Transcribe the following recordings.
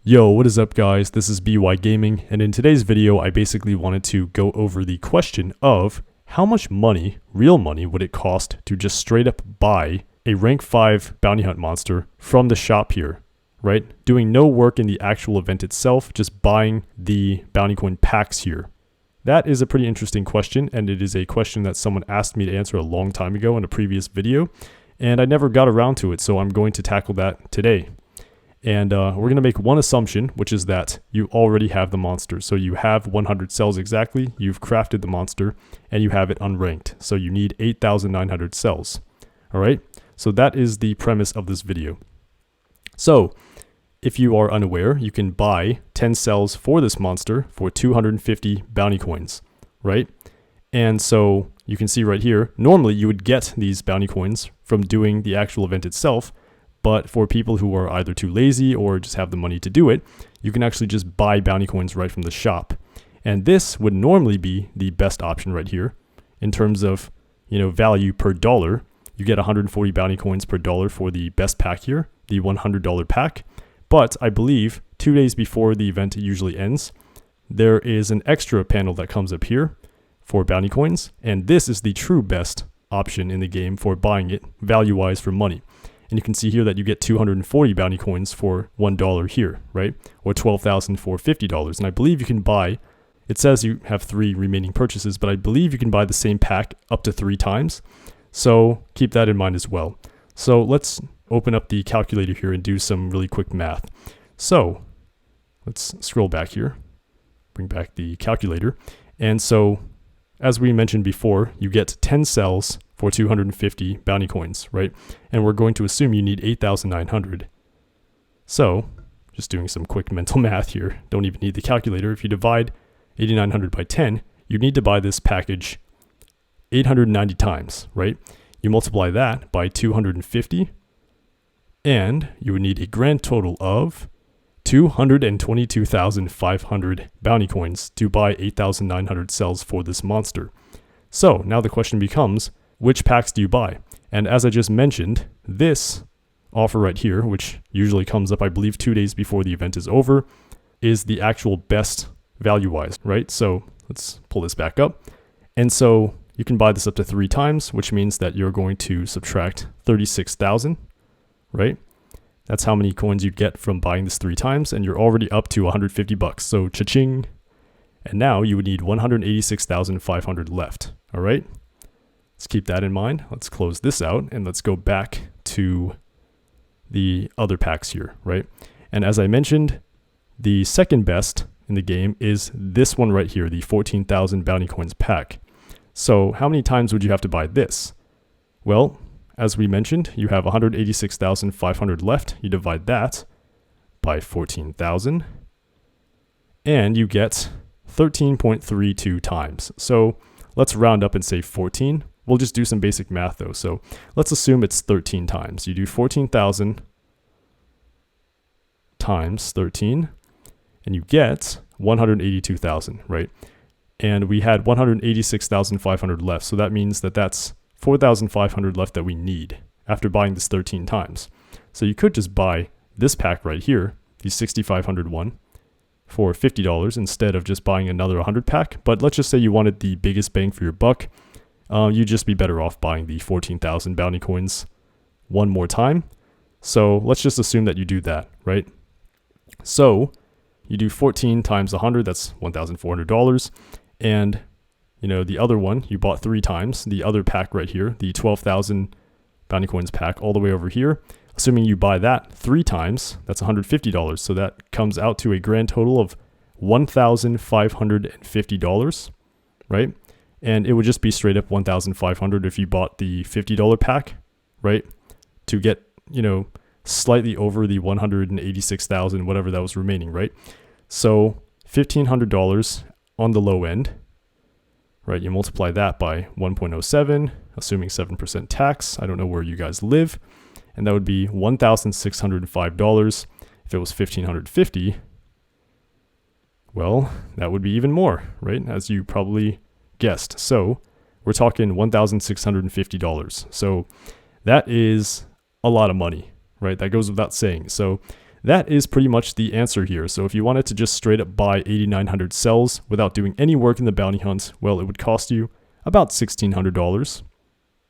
Yo, what is up guys? This is BY Gaming, and in today's video I basically wanted to go over the question of how much money, real money, would it cost to just straight up buy a rank 5 bounty hunt monster from the shop here, right? Doing no work in the actual event itself, just buying the bounty coin packs here. That is a pretty interesting question, and it is a question that someone asked me to answer a long time ago in a previous video, and I never got around to it, so I'm going to tackle that today. And we're going to make one assumption, which is that you already have the monster. So you have 100 cells exactly, you've crafted the monster, and you have it unranked. So you need 8,900 cells. Alright, so that is the premise of this video. So, if you are unaware, you can buy 10 cells for this monster for 250 bounty coins, right? And so, you can see right here, normally you would get these bounty coins from doing the actual event itself, but for people who are either too lazy or just have the money to do it, you can actually just buy bounty coins right from the shop. And this would normally be the best option right here in terms of, value per dollar. You get 140 bounty coins per dollar for the best pack here, the $100 pack. But I believe 2 days before the event usually ends, there is an extra panel that comes up here for bounty coins. And this is the true best option in the game for buying it value-wise for money. And you can see here that you get 240 bounty coins for $1 here, right? Or 12,000 for $50. And I believe you can buy, it says you have 3 remaining purchases, but I believe you can buy the same pack up to 3 times. So keep that in mind as well. So let's open up the calculator here and do some really quick math. So let's scroll back here, bring back the calculator. And so as we mentioned before, you get 10 cells for 250 bounty coins, right? And we're going to assume you need 8,900. So, just doing some quick mental math here, don't even need the calculator. If you divide 8,900 by 10, you need to buy this package 890 times, right? You multiply that by 250, and you would need a grand total of 222,500 bounty coins to buy 8,900 cells for this monster. So, now the question becomes, which packs do you buy? And as I just mentioned, this offer right here, which usually comes up, I believe, 2 days before the event is over, is the actual best value-wise, right? So let's pull this back up. And so you can buy this up to 3 times, which means that you're going to subtract 36,000, right? That's how many coins you'd get from buying this 3 times, and you're already up to 150 bucks. So cha-ching. And now you would need 186,500 left, all right? Let's keep that in mind. Let's close this out and let's go back to the other packs here, right? And as I mentioned, the second best in the game is this one right here, the 14,000 bounty coins pack. So how many times would you have to buy this? Well, as we mentioned, you have 186,500 left. You divide that by 14,000 and you get 13.32 times. So let's round up and say 14. We'll just do some basic math though. So let's assume it's 13 times. You do 14,000 times 13 and you get 182,000, right? And we had 186,500 left. So that means that that's 4,500 left that we need after buying this 13 times. So you could just buy this pack right here, the 6,500 one, for $50 instead of just buying another 100 pack. But let's just say you wanted the biggest bang for your buck. You'd just be better off buying the 14,000 bounty coins one more time. So let's just assume that you do that, right? So you do 14 times 100, that's $1,400. And, the other one you bought 3 times, the other pack right here, the 12,000 bounty coins pack all the way over here. Assuming you buy that 3 times, that's $150. So that comes out to a grand total of $1,550, right? And it would just be straight up 1,500 if you bought the $50 pack, right? To get, slightly over the 186,000, whatever that was remaining, right? So $1,500 on the low end, right? You multiply that by 1.07, assuming 7% tax. I don't know where you guys live. And that would be $1,605. If it was $1,550, well, that would be even more, right? As you probably guessed. So we're talking $1,650. So that is a lot of money, right? That goes without saying. So that is pretty much the answer here. So if you wanted to just straight up buy 8,900 cells without doing any work in the bounty hunt, well, it would cost you about $1,600,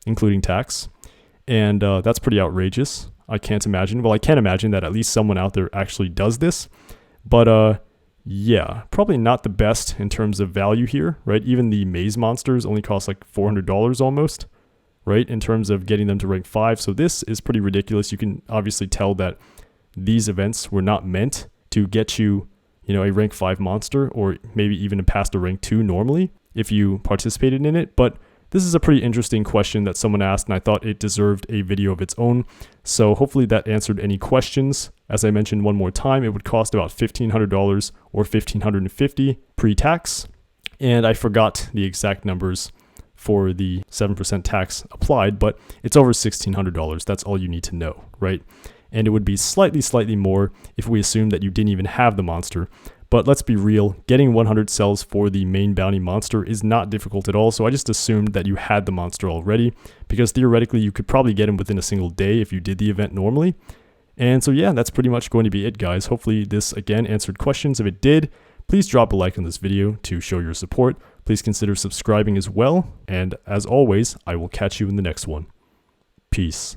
including tax. And that's pretty outrageous. I can't imagine. Well, I can't imagine that at least someone out there actually does this. But yeah, probably not the best in terms of value here, right? Even the maze monsters only cost like $400 almost, right? In terms of getting them to rank 5. So this is pretty ridiculous. You can obviously tell that these events were not meant to get you, you know, a rank 5 monster, or maybe even past a rank 2 normally if you participated in it. But this is a pretty interesting question that someone asked, and I thought it deserved a video of its own. So hopefully that answered any questions. As I mentioned one more time, it would cost about $1,500 or $1,550 pre-tax. And I forgot the exact numbers for the 7% tax applied, but it's over $1,600. That's all you need to know, right? And it would be slightly more if we assume that you didn't even have the monster. But let's be real, getting 100 cells for the main bounty monster is not difficult at all, so I just assumed that you had the monster already, because theoretically you could probably get him within a single day if you did the event normally. And so yeah, that's pretty much going to be it, guys. Hopefully this again answered questions. If it did, please drop a like on this video to show your support. Please consider subscribing as well, and as always, I will catch you in the next one. Peace.